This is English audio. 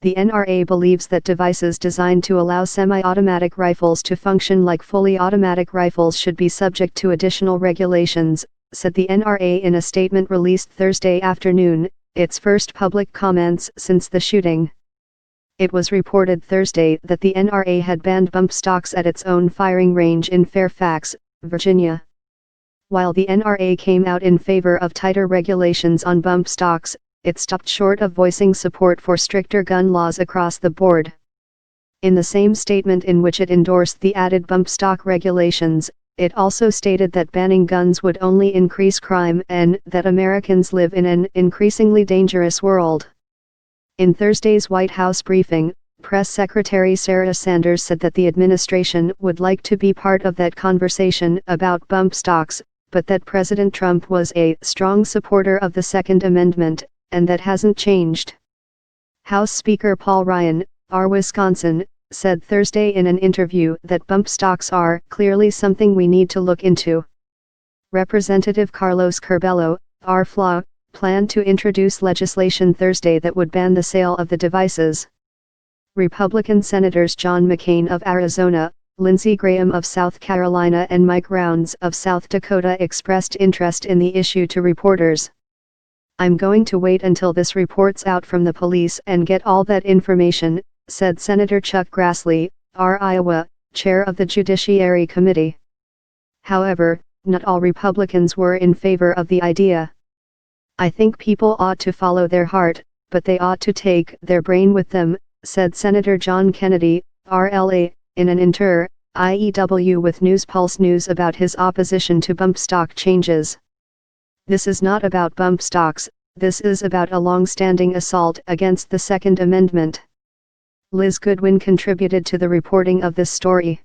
the NRA believes that devices designed to allow semi-automatic rifles to function like fully automatic rifles should be subject to additional regulations, said the NRA in a statement released Thursday afternoon, its first public comments since the shooting. It was reported Thursday that the NRA had banned bump stocks at its own firing range in Fairfax, Virginia. While the NRA came out in favor of tighter regulations on bump stocks, it stopped short of voicing support for stricter gun laws across the board. In the same statement in which it endorsed the added bump stock regulations, it also stated that banning guns would only increase crime and that Americans live in an increasingly dangerous world. In Thursday's White House briefing, Press Secretary Sarah Sanders said that the administration would like to be part of that conversation about bump stocks, but that President Trump was a strong supporter of the Second Amendment, and that hasn't changed. House Speaker Paul Ryan, R. Wisconsin, said Thursday in an interview that bump stocks are clearly something we need to look into. Representative Carlos Curbelo, R. FLA, planned to introduce legislation Thursday that would ban the sale of the devices. Republican Senators John McCain of Arizona, Lindsey Graham of South Carolina and Mike Rounds of South Dakota expressed interest in the issue to reporters. "I'm going to wait until this report's out from the police and get all that information," said Senator Chuck Grassley, R. Iowa, chair of the Judiciary Committee. However, not all Republicans were in favor of the idea. "I think people ought to follow their heart, but they ought to take their brain with them," said Senator John Kennedy, RLA, in an IEW with News Pulse News about his opposition to bump stock changes. "This is not about bump stocks, this is about a long-standing assault against the Second Amendment." Liz Goodwin contributed to the reporting of this story.